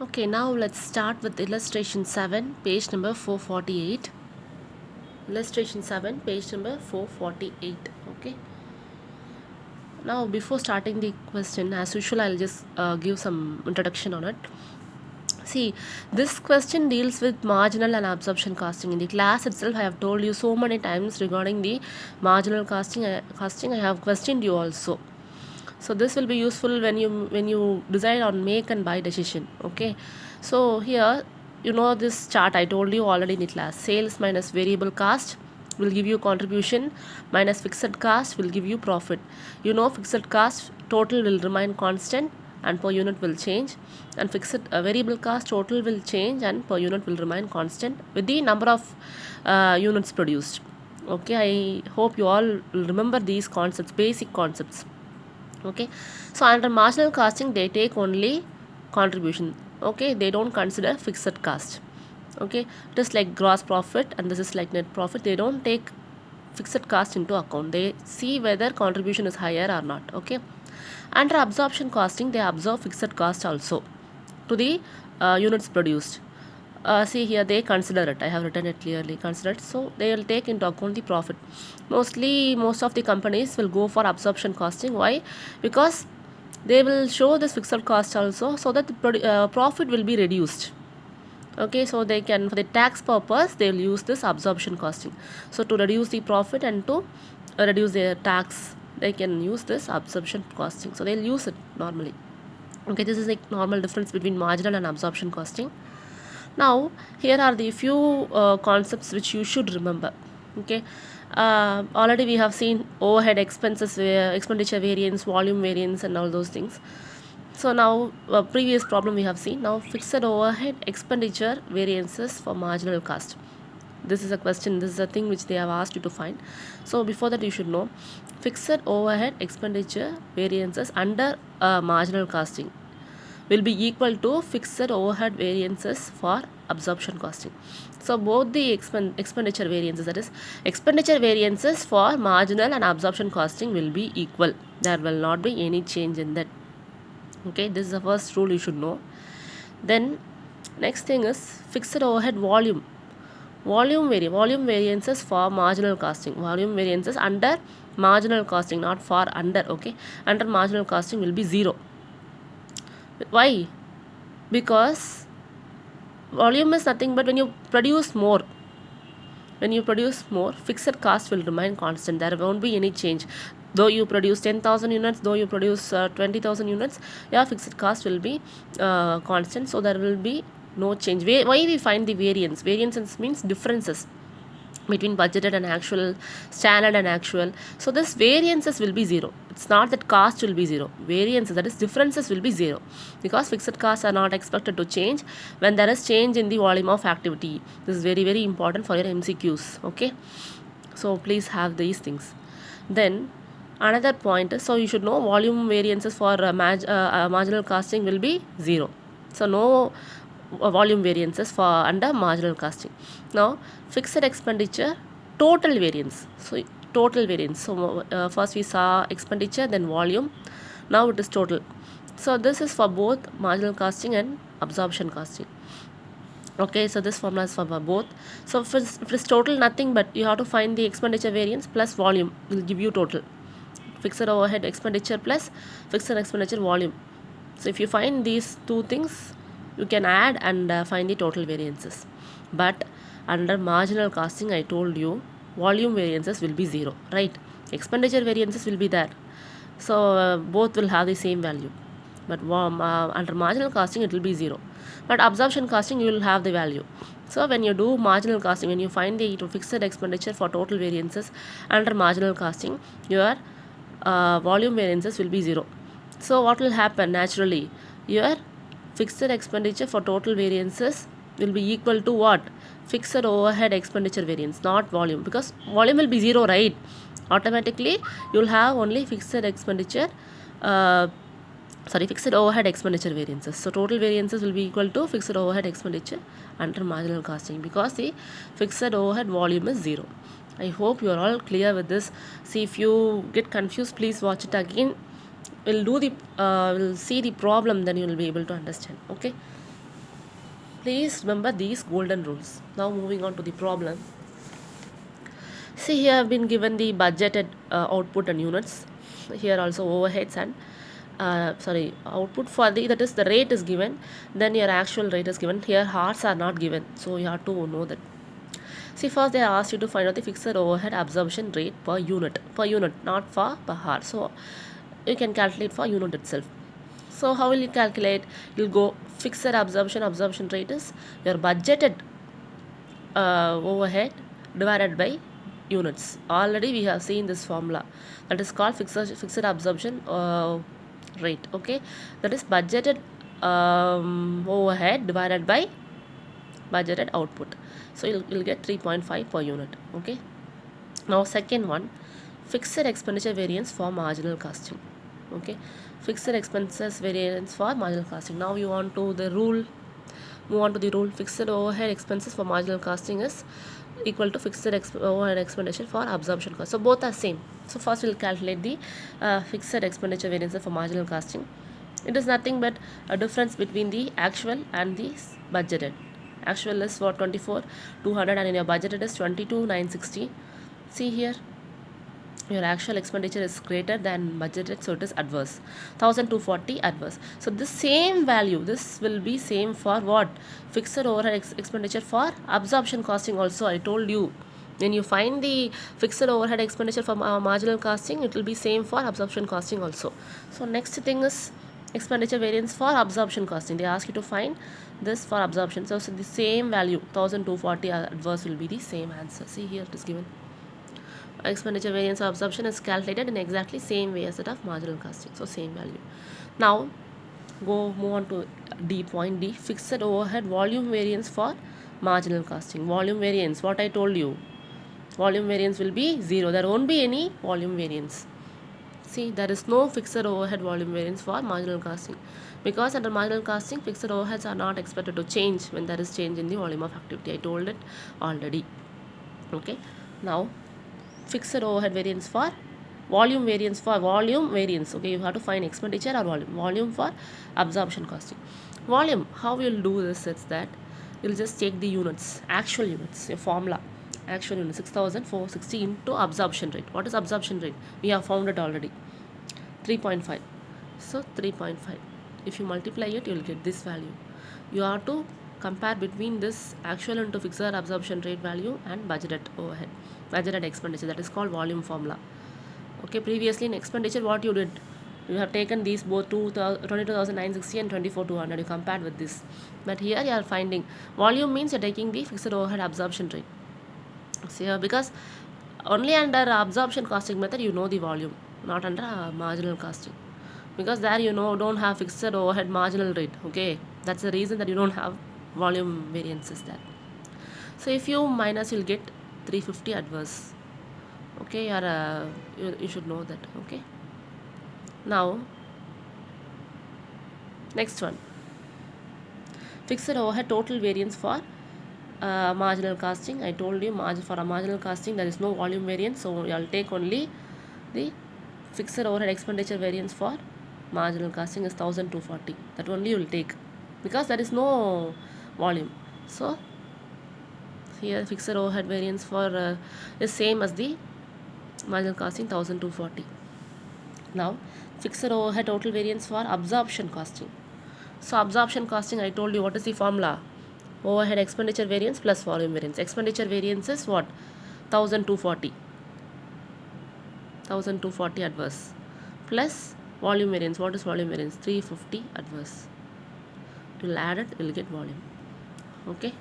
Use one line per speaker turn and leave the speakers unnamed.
Okay, now let's start with illustration 7, page number 448. Illustration 7, page number 448. Okay. Now, before starting the question, as usual, I'll just give some introduction on it. See, this question deals with marginal and absorption costing. In the class itself, I have told you so many times regarding the marginal costing. I have questioned you also. So this will be useful when you decide on make and buy decision. Okay, so here you know this chart I told you already in the class. Sales minus variable cost will give you contribution, minus fixed cost will give you profit. You know fixed cost total will remain constant and per unit will change, and fixed variable cost total will change and per unit will remain constant with the number of units produced. Okay, I hope you all will remember these concepts, basic concepts. Okay, so under marginal costing they take only contribution. Okay, they don't consider fixed cost. Okay, just like gross profit and this is like net profit, they don't take fixed cost into account. They see whether contribution is higher or not. Okay, under absorption costing they absorb fixed cost also to the units produced. See here they consider it. I have written it clearly, consider it. So they will take into account the profit. Most of the companies will go for absorption costing. Why? Because they will show this fixed cost also, so that the profit will be reduced. Okay, so they can, for the tax purpose, they will use this absorption costing. So to reduce the profit and to reduce their tax, they can use this absorption costing. So they'll use it normally. Okay, this is a normal difference between marginal and absorption costing. Now here are the few concepts which you should remember. Okay, already we have seen overhead expenses, expenditure variance, volume variance and all those things. So now previous problem we have seen. Now fixed overhead expenditure variances for marginal cost. This is a question, this is a thing which they have asked you to find. So before that you should know fixed overhead expenditure variances under marginal costing will be equal to fixed overhead variances for absorption costing. So both the expenditure variances, that is expenditure variances for marginal and absorption costing, will be equal. There will not be any change in that. Okay, this is the first rule you should know. Then next thing is fixed overhead volume. Volume variances for marginal costing. Volume variances under marginal costing, not for under. Okay, under marginal costing will be 0. Why? Because volume is nothing but when you produce more, fixed cost will remain constant. There won't be any change. Though you produce 10,000 units, though you produce 20,000 units, your fixed cost will be constant. So there will be no change. Why we find the variance? Variance means differences between budgeted and actual, standard and actual. So this variances will be 0. It's not that cost will be 0. Variances, that is differences, will be 0 because fixed costs are not expected to change when there is change in the volume of activity. This is very, very important for your MCQs. Okay, so please have these things. Then another point is, so you should know volume variances for marginal costing will be 0. So no volume variances for under marginal costing. Now fixed expenditure total variance. So total variance. So first we saw expenditure, then volume. Now it is total. So this is for both marginal costing and absorption costing. Okay, so this formula is for both. So if it's total, nothing but you have to find the expenditure variance plus volume will give you total. Fixed overhead expenditure plus fixed expenditure volume. So if you find these two things, you can add and find the total variances. But under marginal costing, I told you volume variances will be 0, right? Expenditure variances will be there. So both will have the same value. But under marginal costing, it will be 0. But absorption costing, you will have the value. So when you do marginal costing, when you find the fixed expenditure for total variances under marginal costing, your volume variances will be 0. So what will happen naturally? Your fixed expenditure for total variances will be equal to what? Fixed overhead expenditure variance, not volume, because volume will be 0, right? Automatically you will have only fixed expenditure fixed overhead expenditure variances. So total variances will be equal to fixed overhead expenditure under marginal costing because the fixed overhead volume is 0. I hope you are all clear with this. See, if you get confused, please watch it again. We'll see the problem, then you will be able to understand. Okay. Please remember these golden rules. Now moving on to the problem. See, here have been given the budgeted output and units. Here also overheads and output for the, that is the rate is given, then your actual rate is given. Here hours are not given, so you have to know that. See, first they asked you to find out the fixed overhead absorption rate per unit, not for per hour. So you can calculate for unit itself. So how will you calculate? You'll go fixed absorption rate is your budgeted overhead divided by units. Already we have seen this formula, that is called fixed absorption rate. Okay, that is budgeted overhead divided by budgeted output. So you'll get 3.5 per unit. Okay, now second one, fixed expenditure variance for marginal costing. Okay, fixed expenses variance for marginal costing. Now you want to the rule, move on to the rule. Fixed overhead expenses for marginal costing is equal to fixed overhead expenditure for absorption cost. So both are same. So first we'll calculate the fixed expenditure variance for marginal costing. It is nothing but a difference between the actual and the budgeted. Actual is for 24,200 and in your budgeted is 22,960. See here, your actual expenditure is greater than budgeted, so it is adverse. 1,240 adverse. So this same value, this will be same for what? Fixed overhead expenditure for absorption costing also. I told you, when you find the fixed overhead expenditure for marginal costing, it will be same for absorption costing also. So next thing is expenditure variance for absorption costing. They ask you to find this for absorption. So the same value, 1,240 adverse, will be the same answer. See here, it is given. Expenditure variance of absorption is calculated in exactly same way as that of marginal costing. So same value. Now move on to D, point D, fixed overhead volume variance for marginal costing. Volume variance, what I told you, volume variance will be 0. There won't be any volume variance. See, there is no fixed overhead volume variance for marginal costing, because under marginal costing fixed overheads are not expected to change when there is change in the volume of activity. I told it already. Okay, now fixed overhead variance for volume variance. Okay, you have to find expenditure or volume for absorption costing. Volume, how you'll do this is that you'll just take the units, actual units, your formula, actual unit 6,460 into absorption rate. What is absorption rate? We have found it already, 3.5. So 3.5, if you multiply it, you will get this value. You have to compare between this actual into fixed absorption rate value and budgeted overhead, budgeted expenditure. That is called volume formula. Okay, previously in expenditure, what you did, you have taken these both 22,960 and 24,200. You compared with this, but here you are finding volume means you're taking the fixed overhead absorption rate. See here, because only under absorption costing method you know the volume, not under marginal costing, because there you know don't have fixed overhead marginal rate. Okay, that's the reason that you don't have volume variances there. So if you minus, you'll get 350 adverse. Okay, you should know that. Okay, now next one, fixed overhead total variance for marginal costing. I told you for a marginal costing there is no volume variance, so I'll take only the fixed overhead expenditure variance for marginal costing is 1,240. That only you will take, because there is no volume. So here fixed overhead variance for is same as the marginal costing, 1,240. Now fixed overhead total variance for absorption costing. So absorption costing, I told you what is the formula, overhead expenditure variance plus volume variance. Expenditure variance is what? 1,240 adverse, plus volume variance. What is volume variance? 350 adverse. You will add it, you will get volume. Okay.